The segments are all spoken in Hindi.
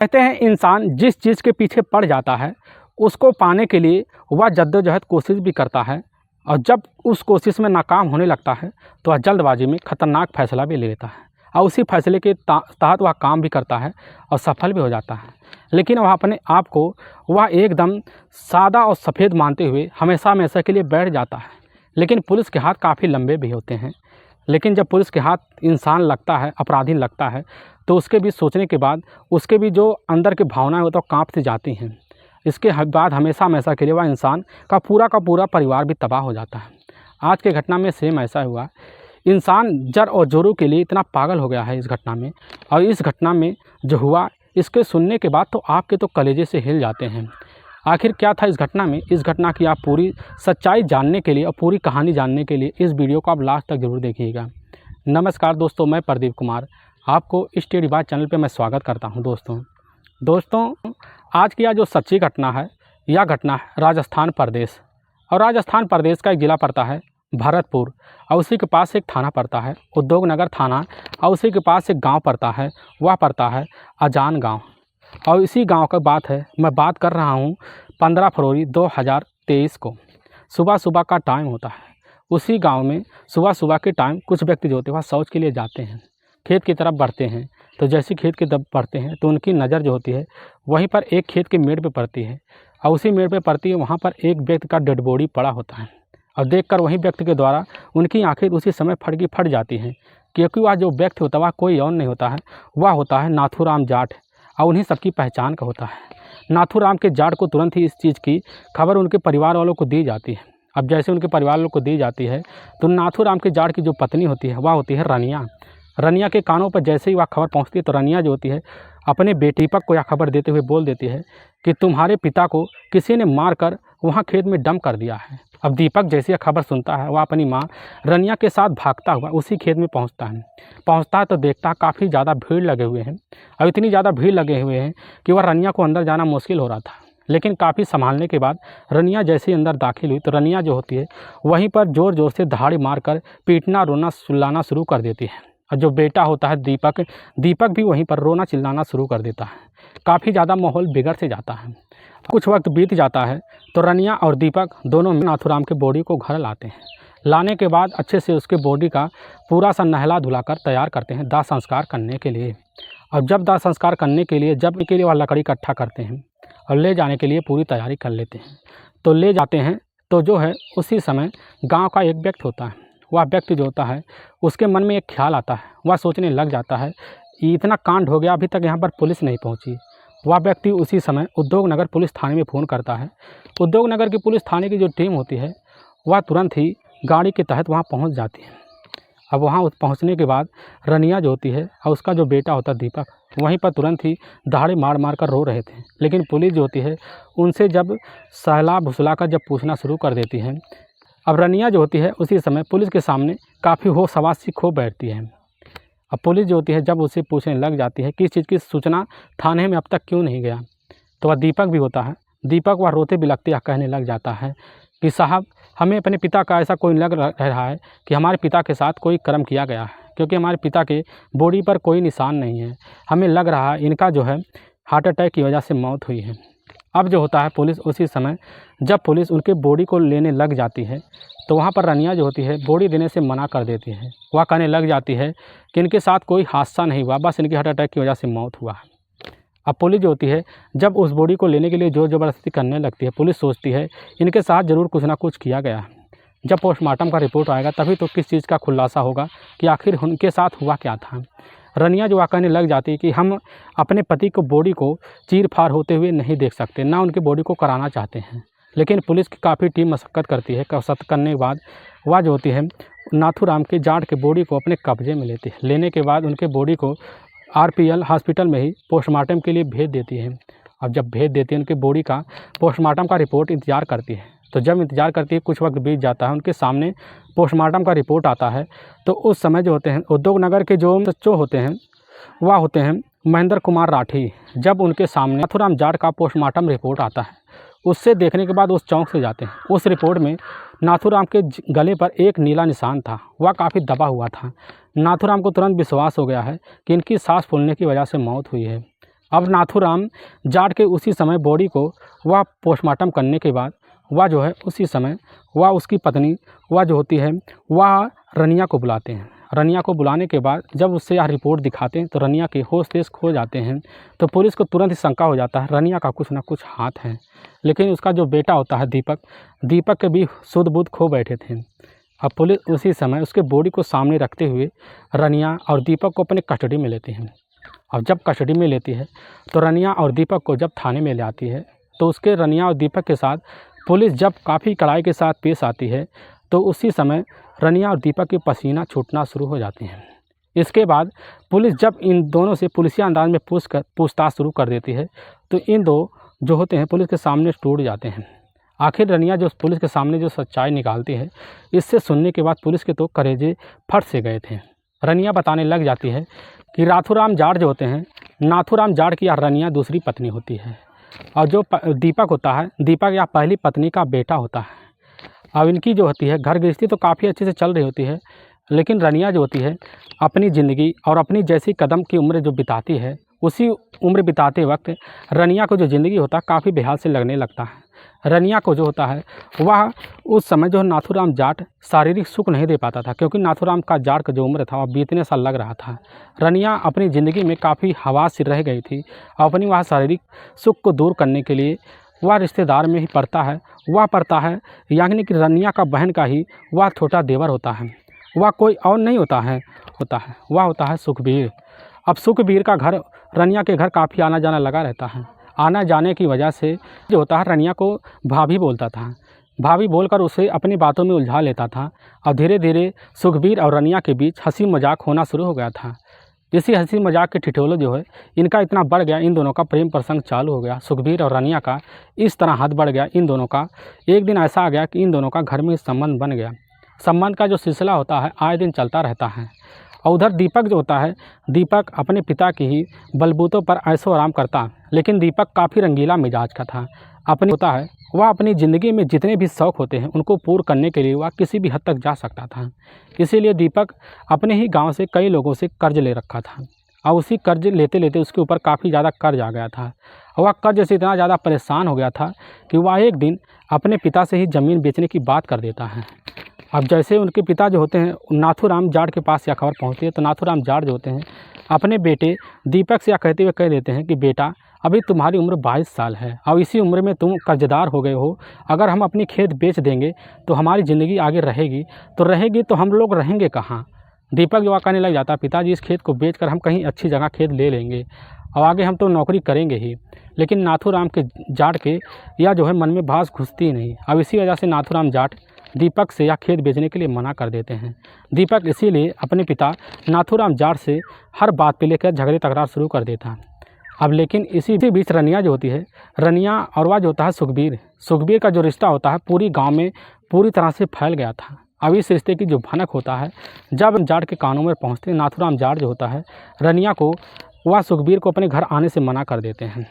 कहते हैं इंसान जिस चीज़ के पीछे पड़ जाता है उसको पाने के लिए वह जद्दोजहद कोशिश भी करता है, और जब उस कोशिश में नाकाम होने लगता है तो वह जल्दबाजी में ख़तरनाक फैसला भी ले लेता है और उसी फैसले के तहत वह काम भी करता है और सफल भी हो जाता है। लेकिन वह अपने आप को वह एकदम सादा और सफ़ेद मानते हुए हमेशा हमेशा के लिए बैठ जाता है। लेकिन पुलिस के हाथ काफ़ी लंबे भी होते हैं। लेकिन जब पुलिस के हाथ इंसान लगता है, अपराधी लगता है, तो उसके भी सोचने के बाद उसके भी जो अंदर की भावनाएं होती हैं वो काँप सी जाती हैं। इसके बाद हमेशा हमेशा के लिए वह इंसान का पूरा परिवार भी तबाह हो जाता है। आज के घटना में सेम ऐसा हुआ। इंसान जर और जोरों के लिए इतना पागल हो गया है इस घटना में, और इस घटना में जो हुआ इसके सुनने के बाद तो आपके तो कलेजे से हिल जाते हैं। आखिर क्या था इस घटना में? इस घटना की आप पूरी सच्चाई जानने के लिए और पूरी कहानी जानने के लिए इस वीडियो को आप लास्ट तक ज़रूर देखिएगा। नमस्कार दोस्तों, मैं प्रदीप कुमार आपको स्टडी बाय चैनल पे मैं स्वागत करता हूं। दोस्तों आज की यह जो सच्ची घटना है, यह घटना है राजस्थान प्रदेश, और राजस्थान प्रदेश का एक ज़िला पड़ता है भरतपुर, और उसी के पास एक थाना पड़ता है उद्योगनगर थाना, और उसी के पास एक गांव पड़ता है, वह पड़ता है अजान गांव। और इसी गांव का बात है, मैं बात कर रहा हूं 15 फरवरी 2023 को। सुबह सुबह का टाइम होता है। उसी गांव में सुबह के टाइम कुछ व्यक्ति जो होते हैं वह शौच के लिए जाते हैं, खेत की तरफ बढ़ते हैं। तो जैसे खेत की तरफ बढ़ते हैं तो उनकी नज़र जो होती है वहीं पर एक खेत के मेड़ पे पड़ती है, और उसी मेड़ पे पड़ती है वहाँ पर एक व्यक्ति का डेड बॉडी पड़ा होता है। और देखकर वही व्यक्ति के द्वारा उनकी आंखें उसी समय फट जाती हैं, क्योंकि वह जो व्यक्ति होता है वह कोई और नहीं होता है, वह होता है नाथूराम जाट, और उन्हीं सबकी पहचान का होता है। नाथूराम के जाट को तुरंत ही इस चीज़ की खबर उनके परिवार वालों को दी जाती है। अब जैसे उनके परिवार वालों को दी जाती है तो नाथूराम के जाट की जो पत्नी होती है वह होती है रनिया। रनिया के कानों पर जैसे ही वह खबर पहुंचती है तो रनिया जो होती है अपने बेटे दीपक को यह खबर देते हुए बोल देती है कि तुम्हारे पिता को किसी ने मारकर वहाँ खेत में डंप कर दिया है। अब दीपक जैसे यह खबर सुनता है वह अपनी माँ रनिया के साथ भागता हुआ उसी खेत में पहुँचता है तो देखता है काफ़ी ज़्यादा भीड़ लगे हुए हैं, और इतनी ज़्यादा भीड़ लगे हुए हैं कि वह रनिया को अंदर जाना मुश्किल हो रहा था। लेकिन काफ़ी संभालने के बाद रनिया जैसे ही अंदर दाखिल हुई तो रनिया जो होती है वहीं पर ज़ोर ज़ोर से दहाड़ी मारकर पीटना रोना चिल्लाना शुरू कर देती है। और जो बेटा होता है दीपक भी वहीं पर रोना चिल्लाना शुरू कर देता है। काफ़ी ज़्यादा माहौल बिगड़ से जाता है। कुछ वक्त बीत जाता है तो रनिया और दीपक दोनों नाथूराम के बॉडी को घर लाते हैं। लाने के बाद अच्छे से उसके बॉडी का पूरा सा नहला धुलाकर तैयार करते हैं दाह संस्कार करने के लिए। और जब दाह संस्कार करने के लिए वह लकड़ी इकट्ठा करते हैं और ले जाने के लिए पूरी तैयारी कर लेते हैं। तो ले जाते हैं तो जो है उसी समय गाँव का एक व्यक्ति होता है, वह व्यक्ति जो होता है उसके मन में एक ख्याल आता है। वह सोचने लग जाता है इतना कांड हो गया, अभी तक यहाँ पर पुलिस नहीं पहुँची। वह व्यक्ति उसी समय उद्योगनगर पुलिस थाने में फ़ोन करता है। उद्योगनगर की पुलिस थाने की जो टीम होती है वह तुरंत ही गाड़ी के तहत वहाँ पहुँच जाती है। अब वहाँ पहुँचने के बाद रनिया जो होती है और उसका जो बेटा होता है दीपक वहीं पर तुरंत ही दहाड़े मार कर रो रहे थे। लेकिन पुलिस जो होती है उनसे जब सहला भुसला कर जब पूछना शुरू कर देती है, अब रनिया जो होती है उसी समय पुलिस के सामने काफ़ी होश हवास सी खो बैठती है। अब पुलिस जो होती है जब उससे पूछने लग जाती है किस चीज़ की सूचना थाने में अब तक क्यों नहीं गया, तो वह दीपक भी होता है। दीपक वह रोते बिलखते कहने लग जाता है कि साहब हमें अपने पिता का ऐसा कोई लग रहा है कि हमारे पिता के साथ कोई कर्म किया गया है, क्योंकि हमारे पिता के बॉडी पर कोई निशान नहीं है। हमें लग रहा है इनका जो है हार्ट अटैक की वजह से मौत हुई है। अब जो होता है पुलिस उसी समय जब पुलिस उनके बॉडी को लेने लग जाती है तो वहाँ पर रनिया जो होती है बॉडी देने से मना कर देती है। वह कहने लग जाती है कि इनके साथ कोई हादसा नहीं हुआ, बस इनकी हार्ट अटैक की वजह से मौत हुआ है। अब पुलिस जो होती है जब उस बॉडी को लेने के लिए ज़ोर ज़बरदस्ती करने लगती है, पुलिस सोचती है इनके साथ ज़रूर कुछ ना कुछ किया गया है। जब पोस्टमार्टम का रिपोर्ट आएगा तभी तो किस चीज़ का खुलासा होगा कि आखिर उनके साथ हुआ क्या था। रनिया जो कहने लग जाती है कि हम अपने पति को बॉडी को चीर फाड़ होते हुए नहीं देख सकते, ना उनकी बॉडी को कराना चाहते हैं। लेकिन पुलिस की काफ़ी टीम मशक्क़त करती है। कसरत करने के बाद वह जो होती है नाथूराम के जाट के बॉडी को अपने कब्जे में लेती है। लेने के बाद उनके बॉडी को RPL हॉस्पिटल में ही पोस्टमार्टम के लिए भेज देती है। अब जब भेज देती है उनके बॉडी का पोस्टमार्टम का रिपोर्ट इंतज़ार करती है। तो जब इंतज़ार करती है कुछ वक्त बीत जाता है, उनके सामने पोस्टमार्टम का रिपोर्ट आता है। तो उस समय जो होते हैं उद्योगनगर के जो सच्चो होते हैं वह होते हैं महेंद्र कुमार राठी। जब उनके सामने नाथूराम जाट का पोस्टमार्टम रिपोर्ट आता है उससे देखने के बाद उस चौंक से जाते हैं। उस रिपोर्ट में नाथूराम के गले पर एक नीला निशान था, वह काफ़ी दबा हुआ था। नाथूराम को तुरंत विश्वास हो गया है कि इनकी सांस फूलने की वजह से मौत हुई है। अब नाथूराम जाट के उसी समय बॉडी को वह पोस्टमार्टम करने के बाद वह जो है उसी समय वह उसकी पत्नी वह जो होती है वह रनिया को बुलाते हैं। रनिया को बुलाने के बाद जब उससे यह रिपोर्ट दिखाते हैं तो रनिया के होश खो जाते हैं। तो पुलिस को तुरंत ही शंका हो जाता है रनिया का कुछ ना कुछ हाथ है। लेकिन उसका जो बेटा होता है दीपक के भी सुध बुध खो बैठे थे। अब पुलिस उसी समय उसके बॉडी को सामने रखते हुए रनिया और दीपक को अपने कस्टडी में लेती हैं। अब जब कस्टडी में लेती है तो रनिया और दीपक को जब थाने में ले आती है तो उसके रनिया और दीपक के साथ पुलिस जब काफ़ी कड़ाई के साथ पेश आती है तो उसी समय रनिया और दीपक की पसीना छूटना शुरू हो जाती हैं। इसके बाद पुलिस जब इन दोनों से पुलिसिया अंदाज में पूछताछ शुरू कर देती है तो इन दो जो होते हैं पुलिस के सामने टूट जाते हैं। आखिर रनिया जो पुलिस के सामने जो सच्चाई निकालती है इससे सुनने के बाद पुलिस के तो कलेजे फट से गए थे। रनिया बताने लग जाती है कि नाथूराम जाट जो होते हैं नाथूराम जाट की रनिया दूसरी पत्नी होती है और जो दीपक होता है दीपक या पहली पत्नी का बेटा होता है। अब इनकी जो होती है घर गृहस्थी तो काफ़ी अच्छे से चल रही होती है, लेकिन रनिया जो होती है अपनी ज़िंदगी और अपनी जैसी कदम की उम्र जो बिताती है उसी उम्र बिताते वक्त रनिया को जो ज़िंदगी होता है काफ़ी बेहाल से लगने लगता है। रनिया को जो होता है वह उस समय जो नाथूराम जाट शारीरिक सुख नहीं दे पाता था, क्योंकि नाथूराम का जाट का जो उम्र था वह बीतने सा लग रहा था। रनिया अपनी ज़िंदगी में काफ़ी हवास सी रह गई थी और अपनी वह शारीरिक सुख को दूर करने के लिए वह रिश्तेदार में ही पड़ता है यानी कि रनिया का बहन का ही वह छोटा देवर होता है। वह कोई और नहीं होता है वह होता है सुखबीर। अब सुखबीर का घर रनिया के घर काफ़ी आना जाना लगा रहता है। आना जाने की वजह से जो होता है रनिया को भाभी बोलता था। भाभी बोलकर उसे अपनी बातों में उलझा लेता था और धीरे धीरे सुखबीर और रनिया के बीच हंसी मजाक होना शुरू हो गया था। इसी हंसी मजाक के ठिठोले जो है इनका इतना बढ़ गया, इन दोनों का प्रेम प्रसंग चालू हो गया। सुखबीर और रनिया का इस तरह हद बढ़ गया इन दोनों का। एक दिन ऐसा आ गया कि इन दोनों का घर में संबंध बन गया। संबंध का जो सिलसिला होता है आए दिन चलता रहता है। और उधर दीपक जो होता है दीपक अपने पिता की ही बलबूतों पर ऐशो आराम करता, लेकिन दीपक काफ़ी रंगीला मिजाज का था। होता है वह अपनी ज़िंदगी में जितने भी शौक़ होते हैं उनको पूर्ण करने के लिए वह किसी भी हद तक जा सकता था। इसीलिए दीपक अपने ही गांव से कई लोगों से कर्ज ले रखा था और उसी कर्ज लेते लेते उसके ऊपर काफ़ी ज़्यादा कर्ज आ गया था। और वह कर्ज से इतना ज़्यादा परेशान हो गया था कि वह एक दिन अपने पिता से ही ज़मीन बेचने की बात कर देता है। अब जैसे उनके पिता जो होते हैं नाथूराम जाट के पास यह खबर पहुँचती है तो नाथूराम जाट जो होते हैं अपने बेटे दीपक से यह कहते हुए कह देते हैं कि बेटा अभी तुम्हारी उम्र 22 साल है और इसी उम्र में तुम कर्जदार हो गए हो। अगर हम अपनी खेत बेच देंगे तो हमारी ज़िंदगी आगे रहेगी तो हम लोग रहेंगे कहाँ। दीपक जो कहने लग जाता है पिताजी इस खेत को बेचकर हम कहीं अच्छी जगह खेत ले लेंगे और आगे हम तो नौकरी करेंगे ही। लेकिन नाथूराम के जाट के यह जो है मन में बात घुसती ही नहीं। अब इसी वजह से नाथूराम जाट दीपक से यह खेत बेचने के लिए मना कर देते हैं। दीपक इसीलिए अपने पिता नाथूराम जाट से हर बात पे लेकर झगड़े तकरार शुरू कर देता है। अब लेकिन इसी बीच रनिया जो होती है रनिया और वह जो होता है सुखबीर का जो रिश्ता होता है पूरी गांव में पूरी तरह से फैल गया था। अब इस रिश्ते की जो भनक होता है जब जाट के कानों में पहुंचते नाथूराम जाट जो होता है रनिया को वह सुखबीर को अपने घर आने से मना कर देते हैं।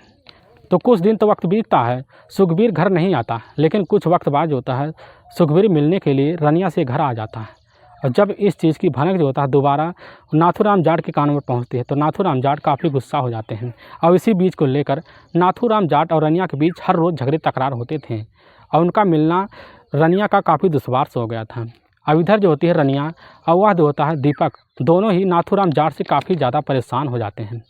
तो कुछ दिन तो वक्त बीतता है, सुखबीर घर नहीं आता, लेकिन कुछ वक्त बाद जो होता है सुखबीर मिलने के लिए रनिया से घर आ जाता है। और जब इस चीज़ की भनक जो होता है दोबारा नाथूराम जाट के कानों में पहुंचती है तो नाथूराम जाट काफ़ी गुस्सा हो जाते हैं और इसी बीच को लेकर नाथूराम जाट और रनिया के बीच हर रोज़ झगड़े तकरार होते थे और उनका मिलना रनिया का काफ़ी दुश्वार से हो गया था। अब इधर जो होती है रनिया और वह जो होता है दीपक दोनों ही नाथूराम जाट से काफ़ी ज़्यादा परेशान हो जाते हैं।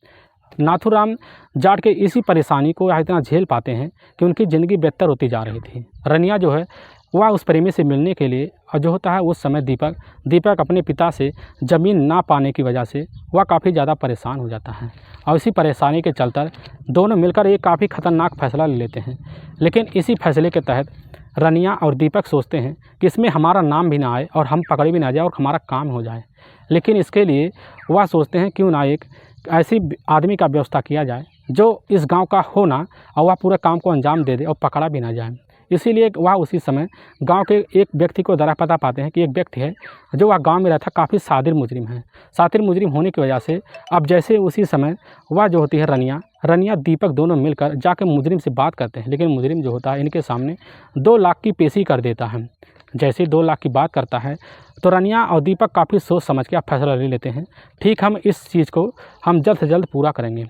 नाथूराम जाट के इसी परेशानी को इतना झेल पाते हैं कि उनकी ज़िंदगी बेहतर होती जा रही थी। रनिया जो है वह उस प्रेमी से मिलने के लिए और जो होता है उस समय दीपक अपने पिता से ज़मीन ना पाने की वजह से वह काफ़ी ज़्यादा परेशान हो जाता है और इसी परेशानी के चलते दोनों मिलकर एक काफ़ी ख़तरनाक फैसला ले लेते हैं। लेकिन इसी फैसले के तहत रनिया और दीपक सोचते हैं कि इसमें हमारा नाम भी ना आए और हम पकड़े भी ना जाए और हमारा काम हो जाए। लेकिन इसके लिए वह सोचते हैं क्यों ना एक ऐसी आदमी का व्यवस्था किया जाए जो इस गांव का हो ना और वह पूरे काम को अंजाम दे दे और पकड़ा भी ना जाए। इसीलिए वह उसी समय गांव के एक व्यक्ति को दरा पता पाते हैं कि एक व्यक्ति है जो वह गांव में रहता काफ़ी शातिर मुजरिम है। शातिर मुजरिम होने की वजह से अब जैसे उसी समय वह जो होती है रनिया दीपक दोनों मिलकर जाकर मुजरिम से बात करते हैं। लेकिन मुजरिम जो होता है इनके सामने 2 लाख की पेशी कर देता है। जैसे 2 लाख की बात करता है तो रनिया और दीपक काफ़ी सोच समझ के फैसला ले लेते हैं, ठीक हम इस चीज़ को हम जल्द से जल्द पूरा करेंगे।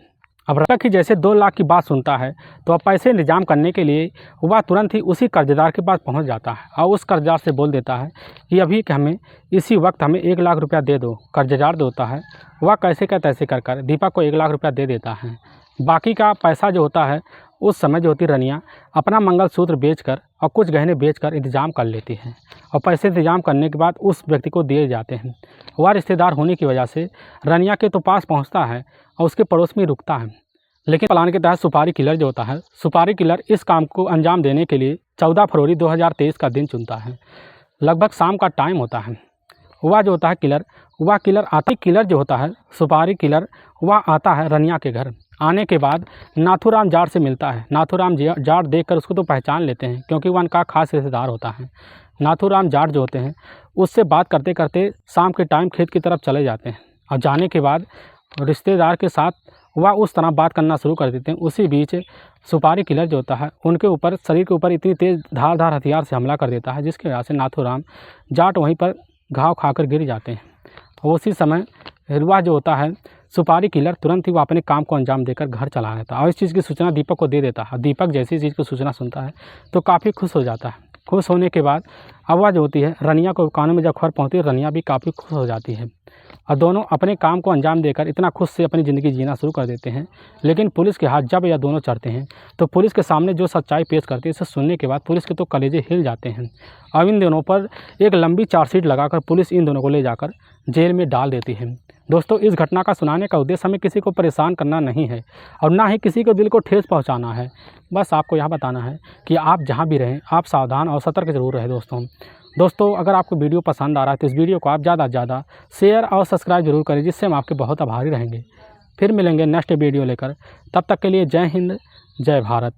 अब रफीक ही जैसे 2 लाख की बात सुनता है तो अब पैसे इंतजाम करने के लिए वह तुरंत ही उसी कर्जदार के पास पहुंच जाता है और उस कर्जदार से बोल देता है कि अभी कि हमें इसी वक्त हमें 1 लाख रुपया दे दो। कर्जदार जो होता है वह कैसे का तैसे कर दीपक को 1 लाख रुपया दे देता है। बाकी का पैसा जो होता है उस समय जो होती रनिया अपना मंगलसूत्र बेचकर और कुछ गहने बेचकर इंतजाम कर लेती है और पैसे इंतजाम करने के बाद उस व्यक्ति को दिए जाते हैं। वह रिश्तेदार होने की वजह से रनिया के तो पास पहुंचता है और उसके पड़ोस में रुकता है। लेकिन प्लान के तहत सुपारी किलर जो होता है, सुपारी किलर इस काम को अंजाम देने के लिए 14 फरवरी 2023 का दिन चुनता है। लगभग शाम का टाइम होता है। वह जो होता है किलर जो होता है सुपारी किलर, वह आता है रनिया के घर। आने के बाद नाथूराम जाट से मिलता है। नाथूराम जाट देखकर उसको तो पहचान लेते हैं क्योंकि वह उनका खास रिश्तेदार होता है। नाथूराम जाट जो होते हैं उससे बात करते करते शाम के टाइम खेत की तरफ चले जाते हैं और जाने के बाद रिश्तेदार के साथ वह उस तरह बात करना शुरू कर देते हैं। उसी बीच सुपारी किलर जो होता है उनके ऊपर शरीर के ऊपर इतनी तेज़ धारदार हथियार से हमला कर देता है जिसकी वजह से नाथूराम जाट वहीं पर घाव खाकर गिर जाते हैं। उसी समय वह जो होता है सुपारी किलर तुरंत ही वो अपने काम को अंजाम देकर घर चला रहता है और इस चीज़ की सूचना दीपक को दे देता है। दीपक जैसी चीज़ की सूचना सुनता है तो काफ़ी खुश हो जाता है। खुश होने के बाद अब वह जो होती है रनिया को कानों में जब खबर पहुँचती है रनिया भी काफ़ी खुश हो जाती है और दोनों अपने काम को अंजाम देकर इतना खुश से अपनी ज़िंदगी जीना शुरू कर देते हैं। लेकिन पुलिस के हाथ जब यह दोनों चढ़ते हैं तो पुलिस के सामने जो सच्चाई पेश करती है इसे सुनने के बाद पुलिस के तो कलेजे हिल जाते हैं। अब इन दोनों पर एक लंबी चार्जशीट लगाकर पुलिस इन दोनों को ले जाकर जेल में डाल देती है। दोस्तों, इस घटना का सुनाने का उद्देश्य हमें किसी को परेशान करना नहीं है और ना ही किसी को दिल को ठेस पहुंचाना है। बस आपको यह बताना है कि आप जहां भी रहें आप सावधान और सतर्क जरूर रहें। दोस्तों अगर आपको वीडियो पसंद आ रहा है तो इस वीडियो को आप ज़्यादा से ज़्यादा शेयर और सब्सक्राइब जरूर करें, जिससे हम आपके बहुत आभारी रहेंगे। फिर मिलेंगे नेक्स्ट वीडियो लेकर, तब तक के लिए जय हिंद, जय भारत।